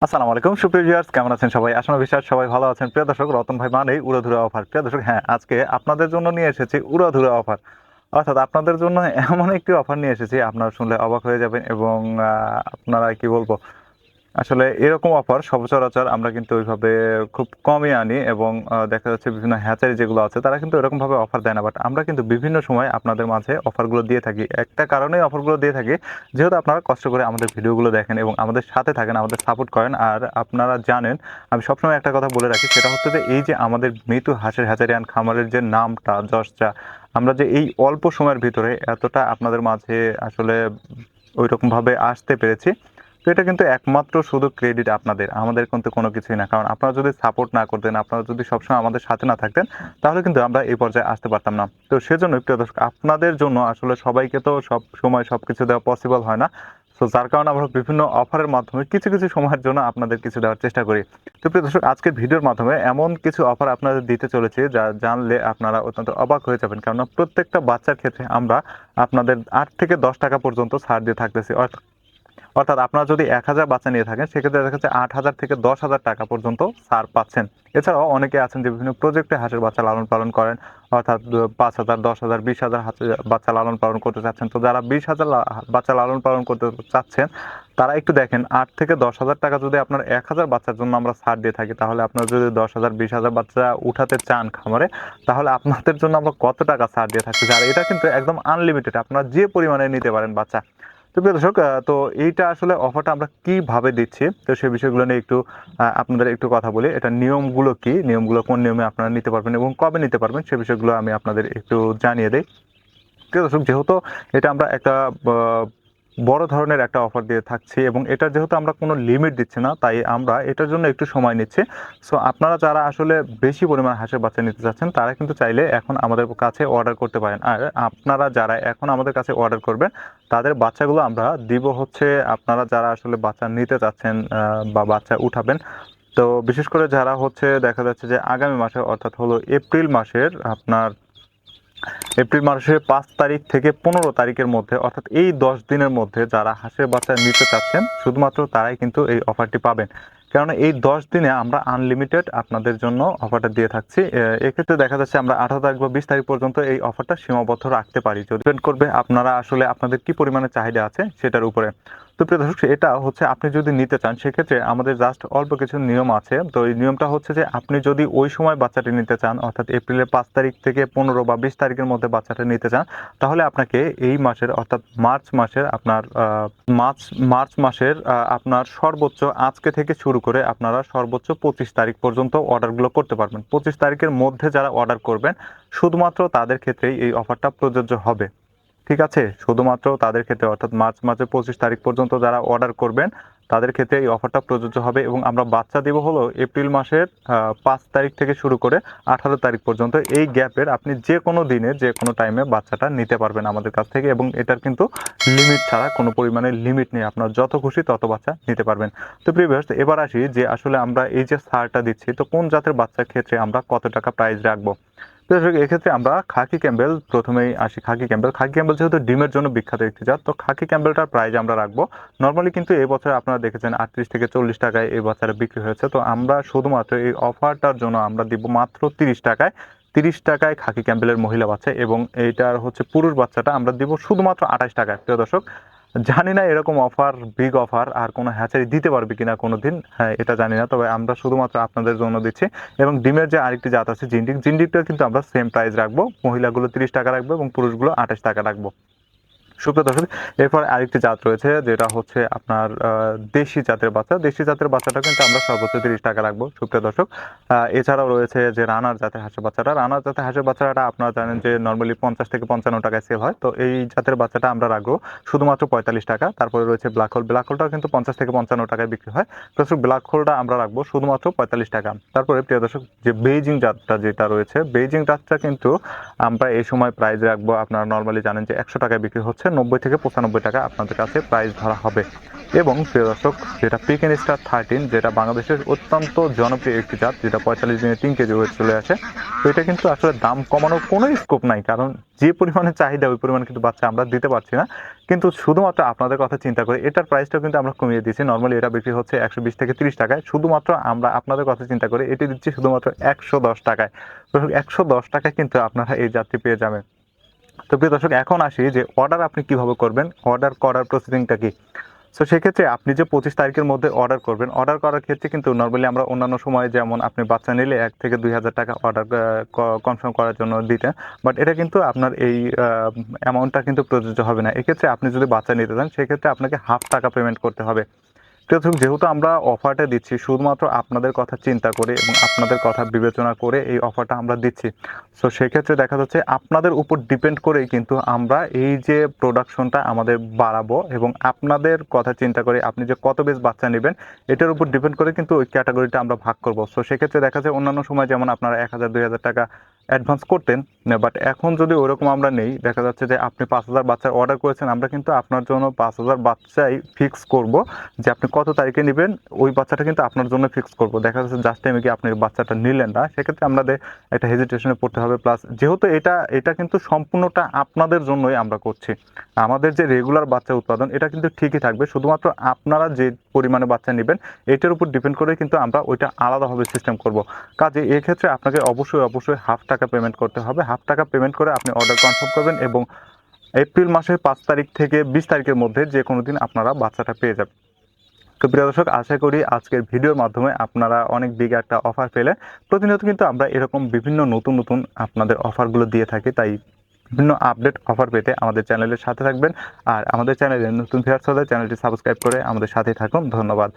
আসসালামু আলাইকুম সুপ্রিয় ভিউয়ার্স, কেমন আছেন সবাই? আশা করি বিশ্বাস সবাই ভালো আছেন। প্রিয় দর্শক, রতন ভাই মানেই উড়াধুরা অফার। প্রিয় দর্শক, হ্যাঁ, আজকে আপনাদের জন্য নিয়ে এসেছি উড়াধুরা অফার। অর্থাৎ আপনাদের জন্য এমন একটি অফার নিয়ে এসেছি, আপনারা শুনলে অবাক হয়ে যাবেন এবং আপনারা কি বলবো, আসলে এরকম অফার সচরাচর আমরা কিন্তু ওইভাবে খুব কমই আনি এবং দেখা যাচ্ছে বিভিন্ন হ্যাচারি যেগুলো আছে তারা কিন্তু এরকমভাবে অফার দেয় না। বাট আমরা কিন্তু বিভিন্ন সময় আপনাদের মাঝে অফারগুলো দিয়ে থাকি। একটা কারণেই অফারগুলো দিয়ে থাকি, যেহেতু আপনারা কষ্ট করে আমাদের ভিডিওগুলো দেখেন এবং আমাদের সাথে থাকেন, আমাদের সাপোর্ট করেন। আর আপনারা জানেন, আমি সবসময় একটা কথা বলে রাখি, সেটা হচ্ছে যে এই যে আমাদের মৃত্যু হাঁসের হ্যাচারি অ্যান্ড খামারের যে নামটা, যশটা, আমরা যে এই অল্প সময়ের ভিতরে এতটা আপনাদের মাঝে আসলে ওইরকমভাবে আসতে পেরেছি, তো এটা কিন্তু একমাত্র শুধু ক্রেডিট আপনাদের। আমাদের কিন্তু কোনো কিছুই না। কারণ আপনারা যদি সাপোর্ট না করতেন, আপনারা যদি সবসময় আমাদের সাথে না থাকতেন, তাহলে কিন্তু আমরা এই পর্যায়ে আসতে পারতাম না। তো সেজন্য প্রিয় দর্শক, আপনাদের জন্য আসলে সবাইকে তো সবসময় সবকিছু দেওয়া পসিবল হয় না। সো যার কারণে আমরা বিভিন্ন অফারের মাধ্যমে কিছু, কিছু সময়ের জন্য আপনাদের কিছু দেওয়ার চেষ্টা করি। তো প্রিয় দর্শক, আজকের ভিডিওর মাধ্যমে এমন কিছু অফার আপনাদের দিতে চলেছি যা জানলে আপনারা অত্যন্ত অবাক হয়ে যাবেন। কেননা প্রত্যেকটা বাচ্চার ক্ষেত্রে আমরা আপনাদের ৮ থেকে ১০ টাকা পর্যন্ত ছাড় দিয়ে থাকতেছি। অর্থাৎ আপনারা যদি ১,০০০ বাচ্চা নিয়ে থাকেন, সেক্ষেত্রে দেখা যাচ্ছে ৮,০০০ থেকে ১০,০০০ টাকা পর্যন্ত ছাড় পাচ্ছেন। এছাড়াও অনেকে আছেন যে বিভিন্ন প্রজেক্টে হাঁসের বাচ্চা লালন পালন করেন, অর্থাৎ ৫,০০০, ১০,০০০, ২০,০০০ বাচ্চা লালন পালন করতে চাচ্ছেন। তো যারা ২০,০০০ বাচ্চা লালন পালন করতে চাচ্ছেন, তারা একটু দেখেন ৮ থেকে ১০,০০০ টাকা যদি আপনার ১,০০০ বাচ্চার জন্য আমরা ছাড় দিয়ে থাকি, তাহলে আপনারা যদি ১০,০০০, ২০,০০০ বাচ্চা উঠাতে চান খামারে, তাহলে আপনাদের জন্য আমরা কত টাকা ছাড় দিয়ে থাকতেছি। আর এটা কিন্তু একদম আনলিমিটেড, আপনারা যে পরিমাণে নিতে পারেন বাচ্চা। তো প্রিয় দর্শক, তো এইটা আসলে অফারটা আমরা কিভাবে দিচ্ছি, তো সেই বিষয়গুলো নিয়ে একটু আপনাদের একটু কথা বলি। এটার নিয়মগুলো কি, নিয়মগুলো কোন নিয়মে আপনারা নিতে পারবেন এবং কবে নিতে পারবেন, সে বিষয়গুলো আমি আপনাদের একটু জানিয়ে দেই। প্রিয় দর্শক, যেহেতু এটা আমরা একটা বড় ধরনের একটা অফার দিয়ে থাকছি এবং এটা যেহেতু আমরা কোনো লিমিট দিচ্ছি না, তাই আমরা এটার জন্য একটু সময় নিচ্ছি। সো আপনারা যারা আসলে বেশি পরিমাণ হাঁসের বাচ্চা নিতে চাচ্ছেন, তারা কিন্তু চাইলে এখন আমাদের কাছে অর্ডার করতে পারেন। আর আপনারা যারা এখন আমাদের কাছে অর্ডার করবেন, তাদের বাচ্চাগুলো আমরা দিব হচ্ছে, আপনারা যারা আসলে বাচ্চা নিতে চাচ্ছেন বা বাচ্চা উঠাবেন, তো বিশেষ করে যারা হচ্ছে দেখা যাচ্ছে যে আগামী মাসে, অর্থাৎ হলো এপ্রিল মাসের ৫ তারিখ থেকে ১৫ তারিখের মধ্যে, অর্থাৎ এই ১০ দিনের মধ্যে যারা হাঁসের বাচ্চা নিতে চাচ্ছেন, শুধুমাত্র তারাই কিন্তু এই অফারটি পাবেন। কেননা এই ১০ দিনে আমরা আনলিমিটেড আপনাদের জন্য অফারটা দিয়ে থাকছি। এক্ষেত্রে দেখা যাচ্ছে আমরা ১৮ তারিখ বা ২০ তারিখ পর্যন্ত এই অফারটা সীমাবদ্ধ রাখতে পারি। যদি ডিপেন্ড করবে আপনারা আসলে আপনাদের কি পরিমাণে চাহিদা আছে সেটার উপরে। তো প্রিয় দর্শক, এটা হচ্ছে আপনি যদি নিতে চান, সেক্ষেত্রে আমাদের জাস্ট অল্প কিছু নিয়ম আছে। তো এই নিয়মটা হচ্ছে যে আপনি যদি ওই সময় বাচ্চাটি নিতে চান, অর্থাৎ এপ্রিলের ৫ তারিখ থেকে ১৫ বা ২০ তারিখের মধ্যে বাচ্চাটা নিতে চান, তাহলে আপনাকে এই মাসের, অর্থাৎ মার্চ মাসের আপনার মার্চ মাসের আপনার সর্বোচ্চ আজকে থেকে শুরু করে আপনারা সর্বোচ্চ ২৫ তারিখ পর্যন্ত অর্ডারগুলো করতে পারবেন। ২৫ তারিখের মধ্যে যারা অর্ডার করবেন, শুধুমাত্র তাদের ক্ষেত্রেই এই অফারটা প্রযোজ্য হবে। ঠিক আছে? শুধুমাত্র তাদের ক্ষেত্রে, অর্থাৎ মার্চ মাসের ২৫ তারিখ পর্যন্ত যারা অর্ডার করবেন, তাদের ক্ষেত্রে এই অফারটা প্রযোজ্য হবে এবং আমরা বাচ্চা দেব হলো এপ্রিল মাসের ৫ তারিখ থেকে শুরু করে ১৮ তারিখ পর্যন্ত। এই গ্যাপের আপনি যেকোনো দিনে, যেকোনো টাইমে বাচ্চাটা নিতে পারবেন আমাদের কাছ থেকে এবং এটার কিন্তু লিমিট ছাড়া, কোনো পরিমাণে লিমিট নেই। আপনার যত খুশি তত বাচ্চা নিতে পারবেন। তো প্রিয় ভিউয়ার্স, এবার আসি যে আসলে আমরা এই যে ছাড়টা দিচ্ছি, তো কোন জাতের বাচ্চার ক্ষেত্রে আমরা কত টাকা প্রাইস রাখবো? তো এক্ষেত্রে আমরা খাকি ক্যাম্বেল প্রথমেই আসি। খাকি ক্যাম্বেল যেহেতু ডিমের জন্য বিখ্যাত একটি জাত, তো খাকি ক্যাম্বেলটার প্রাইস আমরা রাখবো নরমালি, কিন্তু এই বছর আপনারা দেখেছেন ৩৮ থেকে ৪০ টাকায় এই বাচ্চাটা বিক্রি হয়েছে। তো আমরা শুধুমাত্র এই অফারটার জন্য আমরা দিব মাত্র ৩০ টাকায়। ৩০ টাকায় খাকি ক্যাম্বেলের মহিলা বাচ্চা এবং এইটার হচ্ছে পুরুষ বাচ্চাটা আমরা দিব শুধুমাত্র ২৮ টাকায়। প্রিয় দর্শক, জানি না এরকম অফার, বিগ অফার আর কোনো হ্যাচারি দিতে পারবে কিনা কোনোদিন, হ্যাঁ, এটা জানি না। তবে আমরা শুধুমাত্র আপনাদের জন্য দিচ্ছি। এবং ডিমের যে আরেকটি জাত আছে জিন্ডিকটা কিন্তু আমরা সেম প্রাইস রাখবো। মহিলাগুলো ৩০ টাকা রাখবো এবং পুরুষগুলো ২৮ টাকা রাখবো। সুপ্রিয় দর্শক, এরপর আরেকটি জাত রয়েছে যেটা হচ্ছে আপনার দেশি জাতের বাচ্চা। দেশি জাতের বাচ্চাটা কিন্তু আমরা সর্বোচ্চ ৩০ টাকা রাখবো, সুপ্রিয় দর্শক। এছাড়াও রয়েছে যে রানার জাতের হাঁসের বাচ্চাটা। রানার জাতের হাঁসের বাচ্চাটা আপনারা জানেন যে নরমালি ৫০ থেকে ৫৫ টাকায় সেল হয়। তো এই জাতের বাচ্চাটা আমরা রাখবো শুধুমাত্র ৪৫ টাকা। তারপরে রয়েছে ব্ল্যাক হোল। ব্ল্যাক হোলটাও কিন্তু ৫০ থেকে ৫৫ টাকায় বিক্রি হয়। দর্শক, ব্ল্যাক হোলটা আমরা রাখবো শুধুমাত্র ৪৫ টাকা। তারপরে প্রিয় দর্শক, যে বেইজিং জাতটা যেটা রয়েছে, বেইজিং জাতটা কিন্তু আমরা এই সময় প্রাইস রাখবো, আপনারা নরমালি জানেন যে ১০০ টাকায় বিক্রি হচ্ছে, ৯০ থেকে ৯৫ টাকা আপনাদের কাছে প্রাইস ধরা হবে। এবং প্রিয় দর্শক, যেটা পিকেন স্টার 13, যেটা বাংলাদেশের অত্যন্ত জনপ্রিয় একটি জাত, যেটা 45 দিনে 3 কেজি ওয়েট চলে আসে। তো এটা কিন্তু আসলে দাম কমানোর কোনো স্কোপ নাই, কারণ যে পরিমাণে চাহিদা ওই পরিমাণে কিন্তু বাচ্চা আমরা দিতে পারছি না। কিন্তু শুধুমাত্র আপনাদের কথা চিন্তা করে এটার প্রাইসটাও কিন্তু আমরা কমিয়ে দিয়েছি। নর্মালি এটা বিক্রি হচ্ছে 120 থেকে 30 টাকায়, শুধুমাত্র আমরা আপনাদের কথা চিন্তা করে এটি দিচ্ছি শুধুমাত্র 110 টাকায়। তো 110 টাকায় কিন্তু আপনারা এই জাতটি পেয়ে যাবেন। তো প্রিয় দর্শক, এখন আসি যে অর্ডার আপনি কিভাবে করবেন, অর্ডার করার প্রসেসিংটা কি। সো সেক্ষেত্রে আপনি যে 25 তারিখের মধ্যে অর্ডার করবেন, অর্ডার করার ক্ষেত্রে কিন্তু নর্মালি আমরা অন্যান্য সময়ে যেমন আপনি বাচ্চা নিলে 1 থেকে 2,000 টাকা অর্ডার কনফার্ম করার জন্য দিতেন, বাট এটা কিন্তু আপনার এই অ্যামাউন্টটা কিন্তু প্রযোজ্য হবে না। এক্ষেত্রে আপনি যদি বাচ্চা নিতে চান সেক্ষেত্রে আপনাকে হাফ টাকা পেমেন্ট করতে হবে। যেহেতু আমরা অফারটা দিচ্ছি শুধুমাত্র আপনাদের কথা চিন্তা করে এবং আপনাদের কথা বিবেচনা করে এই অফারটা আমরা দিচ্ছি। সো সেক্ষেত্রে দেখা যাচ্ছে আপনাদের উপর ডিপেন্ড করেই কিন্তু আমরা এই যে প্রোডাকশনটা আমাদের বাড়াবো, এবং আপনাদের কথা চিন্তা করে আপনি যে কত বেশ বাচ্চা নেবেন এটার উপর ডিপেন্ড করে কিন্তু ওই ক্যাটাগরিটা আমরা ভাগ করব। সো সেক্ষেত্রে দেখা যায় অন্যান্য সময় যেমন আপনারা 1,000-2,000 টাকা অ্যাডভান্স করতেন, বাট এখন যদি ওইরকম আমরা নেই, দেখা যাচ্ছে যে আপনি 5,000 বাচ্চার অর্ডার করেছেন, আমরা কিন্তু আপনার জন্য 5,000 বাচ্চাই ফিক্স করব, যে আপনি কত তারিখে নেবেন ওই বাচ্চাটা কিন্তু আপনার জন্য ফিক্স করব। দেখা যাচ্ছে জাস্ট টাইমে কি আপনি বাচ্চাটা নিলেন না, সেক্ষেত্রে আমাদের একটা হেজিটেশনে পড়তে হবে। প্লাস যেহেতু এটা কিন্তু সম্পূর্ণটা আপনাদের জন্যই আমরা করছি, আমাদের যে রেগুলার বাচ্চা উৎপাদন এটা কিন্তু ঠিকই থাকবে, শুধুমাত্র আপনারা যে পরিমাণে বাচ্চা নেবেন এটার উপর ডিপেন্ড করে কিন্তু আমরা ওইটা আলাদাভাবে সিস্টেম করব। কাজে এক্ষেত্রে আপনাকে অবশ্যই হাফ টাকা পেমেন্ট করতে হবে। হাফ টাকা পেমেন্ট করে আপনি অর্ডার কনফার্ম করবেন, এবং এপ্রিল মাসের 5 তারিখ থেকে 20 তারিখের মধ্যে যে কোনো দিন আপনারা বাচ্চাটা পেয়ে যাবেন। তো প্রিয় দর্শক, আশা করি আজকের ভিডিওর মাধ্যমে আপনারা অনেক বিগ একটা অফার পেলেন। প্রতিনিয়ত কিন্তু আমরা এরকম বিভিন্ন নতুন আপনাদের অফারগুলো দিয়ে থাকি, তাই বিভিন্ন আপডেট অফার পেতে আমাদের চ্যানেলের সাথে থাকবেন। আর আমাদের চ্যানেলে নতুন ভিউয়ার্স হলে চ্যানেলটি সাবস্ক্রাইব করে আমাদের সাথেই থাকুন। ধন্যবাদ।